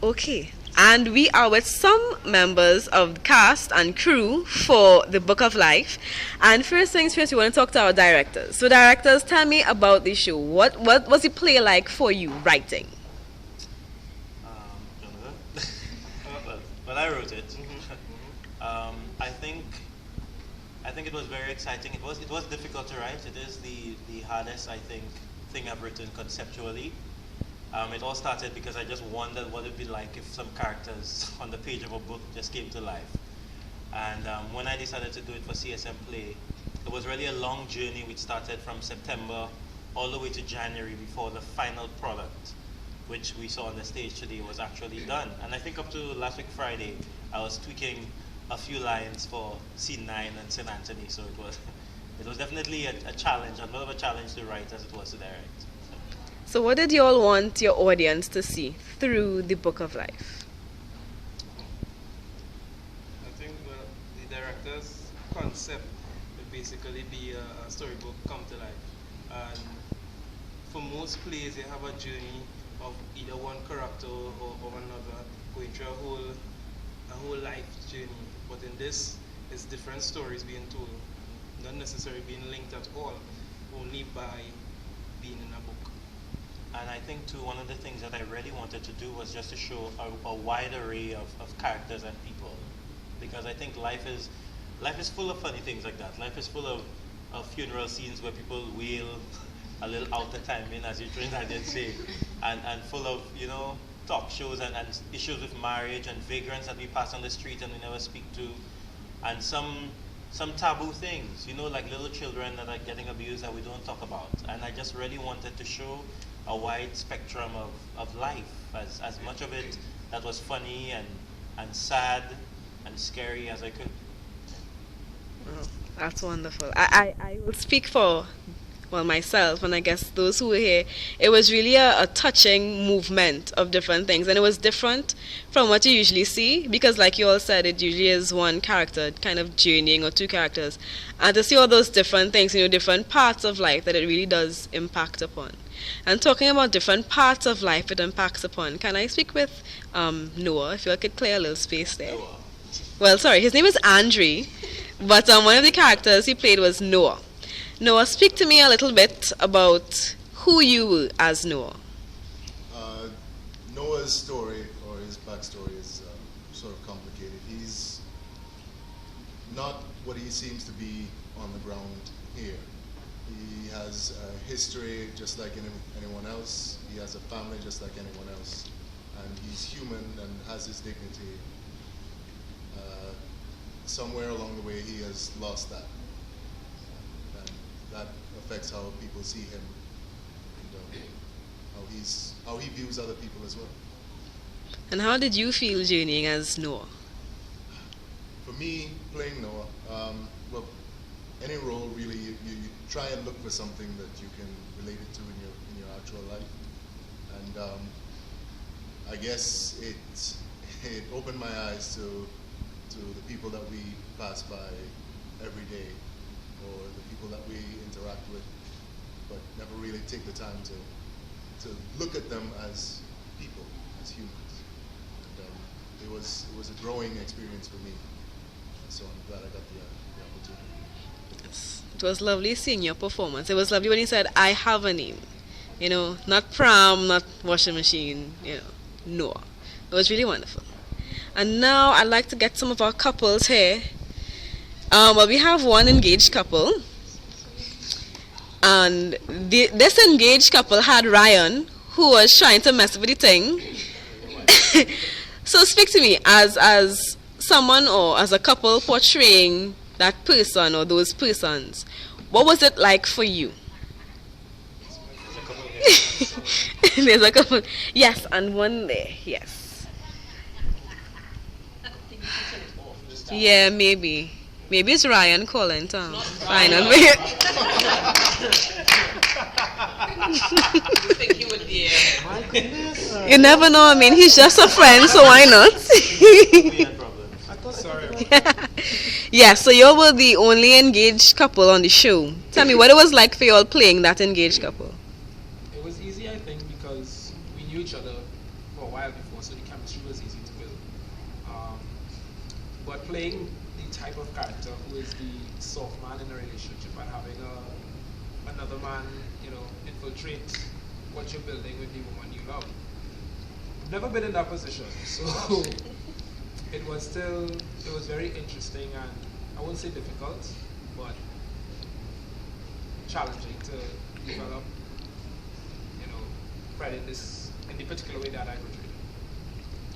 Okay. And we are with some members of the cast and crew for the Book of Life. And first things first, we want to talk to our directors. So directors, tell me about the show. What was the play like for you writing? Jonathan? well, I wrote it. I think it was very exciting. It was difficult to write. It is the hardest, I think, thing I've written conceptually. It all started because I just wondered what it would be like if some characters on the page of a book just came to life. And when I decided to do it for CSM Play, it was really a long journey which started from September all the way to January before the final product, which we saw on the stage today, was actually done. And I think up to last week Friday, I was tweaking a few lines for Scene 9 and St. Anthony, so it was definitely a challenge, a lot of a challenge to write as it was to direct. So what did you all want your audience to see through the Book of Life? I think the director's concept would basically be a storybook come to life. And for most plays, you have a journey of either one character or another going through a whole life journey. But in this, it's different stories being told, not necessarily being linked at all, only by being in a book. And I think too, one of the things that I really wanted to do was just to show a wide array of characters and people, because I think life is full of funny things like that. Life is full of funeral scenes where people wail a little out the timing, as you Trinidadians say, and full of talk shows and issues with marriage and vagrants that we pass on the street and we never speak to, and some taboo things, like little children that are getting abused that we don't talk about. And I just really wanted to show a wide spectrum of life, as much of it that was funny and sad and scary as I could. Oh, that's wonderful. I will speak for myself, and I guess those who were here. It was really a touching movement of different things, and it was different from what you usually see, because like you all said, it usually is one character kind of journeying, or two characters, and to see all those different things, different parts of life that it really does impact upon. And talking about different parts of life it impacts upon, can I speak with Noah, if you all could clear a little space there? Noah. Well, sorry, his name is Andre, but one of the characters he played was Noah. Noah, speak to me a little bit about who you were as Noah. Noah's story, or his backstory, is sort of complicated. He's not what he seems to be on the ground here. He has a history just like anyone else. He has a family just like anyone else. And he's human and has his dignity. Somewhere along the way he has lost that. And that affects how people see him and how he views other people as well. And how did you feel journeying as Noah? For me, playing Noah, well, any role really, you try and look for something that you can relate it to in your actual life. And I guess it opened my eyes to the people that we pass by every day, or the people that we interact with, but never really take the time to look at them as people, as humans. And it was a growing experience for me, so I'm glad I got the opportunity. Yes. It was lovely seeing your performance. It was lovely when you said, I have a name. Not pram, not washing machine, Noah. It was really wonderful. And now I'd like to get some of our couples here. Well, we have one engaged couple. And this engaged couple had Ryan, who was trying to mess with the thing. So speak to me as someone, or as a couple portraying that person or those persons. What was it like for you? There's a couple. Yes, and one there. Yes. Yeah, maybe. Maybe it's Ryan calling Tom. Ryan, wait. You think he would be My goodness. You never know. I mean, he's just a friend, so why not? Sorry. Yeah, so you were the only engaged couple on the show. Tell me what it was like for you all playing that engaged couple. It was easy, I think, because we knew each other for a while before, so the chemistry was easy to build. Um, but playing the type of character who is the soft man in a relationship and having another man, infiltrate what you're building with the woman you love. I've never been in that position, so it was very interesting, and I wouldn't say difficult, but challenging to develop, Fred in the particular way that I portrayed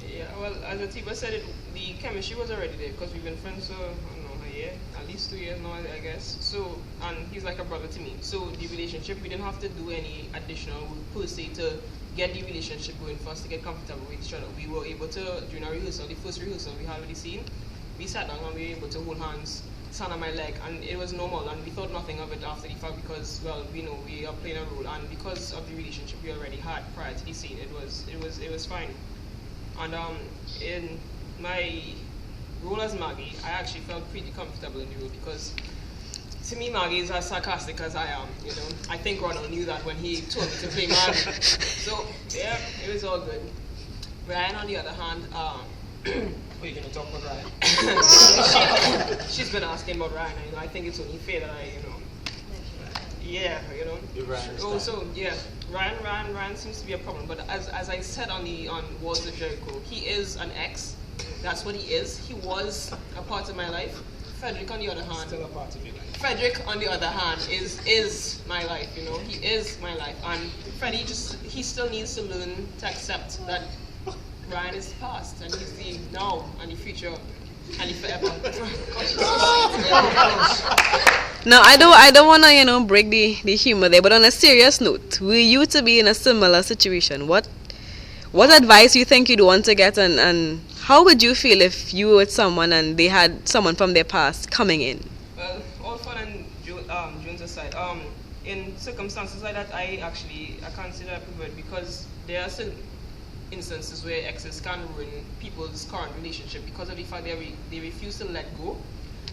it. Yeah, well, as Atiba said, the chemistry was already there because we've been friends for, I don't know, a year, at least 2 years now, I guess. So, and he's like a brother to me. So the relationship, we didn't have to do any additional per se to get the relationship going for us to get comfortable with each other. We were able to, during our rehearsal, the first rehearsal we had with the scene, we sat down and we were able to hold hands, stand on my leg, and it was normal, and we thought nothing of it after the fact because, well, we know we are playing a role, and because of the relationship we already had prior to the scene, it was fine. And in my role as Maggie, I actually felt pretty comfortable in the role because to me, Maggie is as sarcastic as I am, I think Ronald knew that when he told me to play Maggie. So, yeah, it was all good. Brian, on the other hand, Are you going to talk about Ryan? she's been asking about Ryan. I think it's only fair that Ryan seems to be a problem. But as I said on Walls of Jericho, he is an ex. That's what he is. He was a part of my life. Frederick, on the other hand, Still a part of your life. Frederick, on the other hand, is my life. He is my life, and Freddie he still needs to learn to accept that Ryan is the past, and he's the now and the future and the forever. No, I don't want to, break the humor there. But on a serious note, were you to be in a similar situation? What advice you think you'd want to get, and how would you feel if you were with someone and they had someone from their past coming in? Well, all fun and June's aside, in circumstances like that, I can't say that I prefer it because there are certain instances where exes can ruin people's current relationship because of the fact they refuse to let go.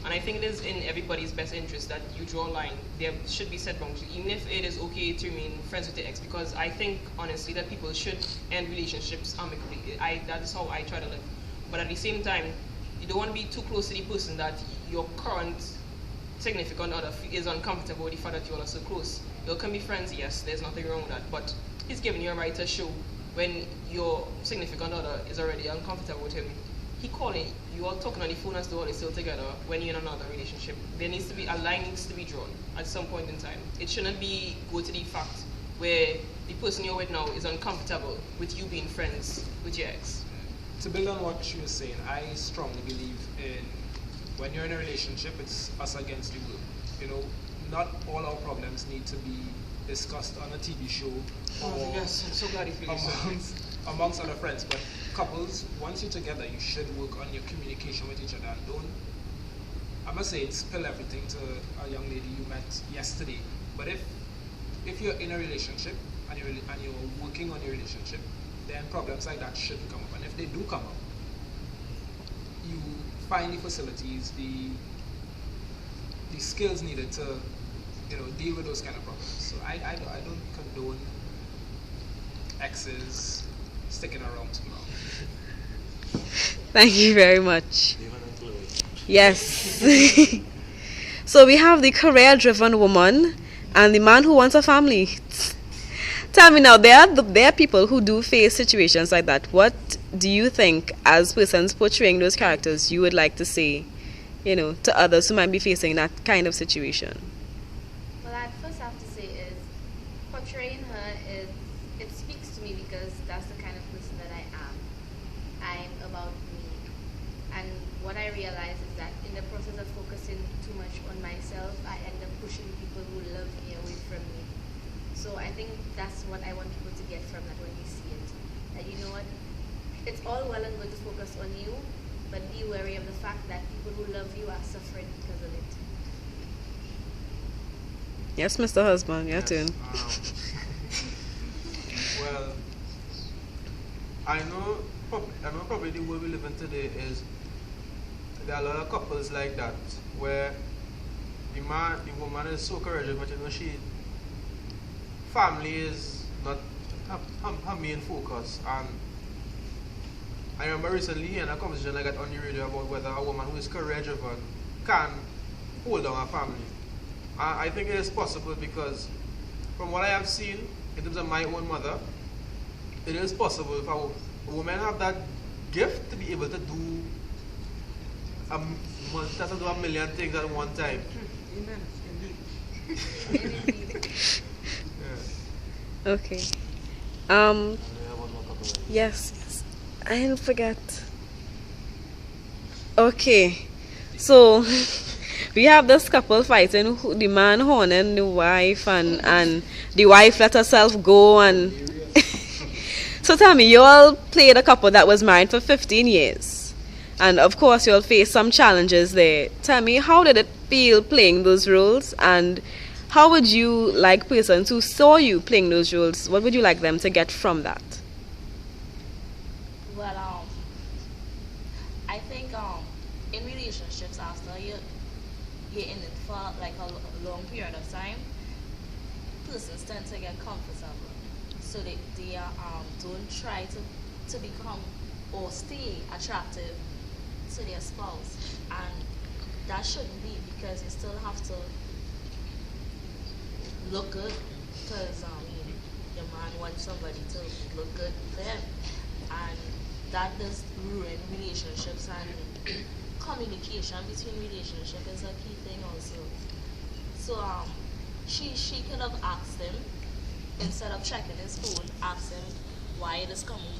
And I think it is in everybody's best interest that you draw a line. There should be set boundaries, even if it is okay to remain friends with your ex, because I think, honestly, that people should end relationships amicably. That is how I try to live. But at the same time, you don't want to be too close to the person that your current significant other is uncomfortable with the fact that you all are so close. You can be friends, yes, there's nothing wrong with that, but he's giving you a right to show when your significant other is already uncomfortable with him. He calling, you all talking on the phone as though they're still together when you're in another relationship. There needs to be, a line needs to be drawn at some point in time. It shouldn't be go to the fact where the person you're with now is uncomfortable with you being friends with your ex. To build on what she was saying, I strongly believe in when you're in a relationship, it's us against the world. Not all our problems need to be discussed on a TV show or Yes, I'm so glad you feel amongst other friends. But couples, once you're together, you should work on your communication with each other. And don't, I must say, spill everything to a young lady you met yesterday. But if you're in a relationship and you're working on your relationship, then problems like that should come up. And if they do come up, you find the facilities, the skills needed to, deal with those kind of problems. So I don't condone exes sticking around too long. Thank you very much. Yes. So we have the career-driven woman and the man who wants a family. Tell me now, there are people who do face situations like that. What do you think, as persons portraying those characters, you would like to say, to others who might be facing that kind of situation? Well, I'd first have to say is portraying her it speaks to me because that's the kind of person that I am. I'm about me. And what I realize is that in the process of focusing too much on myself, I end up pushing people who love me away from me. So I think that's what I want people to get from that when they see it. That you know what? It's all well and good to focus on you, but be wary of the fact that people who love you are suffering because of it. Yes, Mr. Husband, your turn. Well, I know probably the world we live in today is there are a lot of couples like that where the woman is so courageous, but she family is not her main focus, and I remember recently in a conversation I got on the radio about whether a woman who is career driven can hold down a family. I think it is possible because from what I have seen in terms of my own mother, it is possible if a woman have that gift to be able to do a million things at one time. Amen. Yeah. Okay. And we have one more couple of Yes. I didn't forget. Okay. So we have this couple fighting, the man horning the wife, and the wife let herself go. And so tell me, you all played a couple that was married for 15 years, and of course you all faced some challenges there. Tell me, how did it feel playing those roles, and how would you like persons who saw you playing those roles? What would you like them to get from that? Well, I think in relationships after you're in it for like a long period of time, persons tend to get comfortable, so they don't try to become or stay attractive to their spouse, and that shouldn't be, because you still have to look good, because your man wants somebody to look good for him, and that does ruin relationships, and communication between relationship is a key thing also. So she could have asked him, instead of checking his phone, asked him why it is coming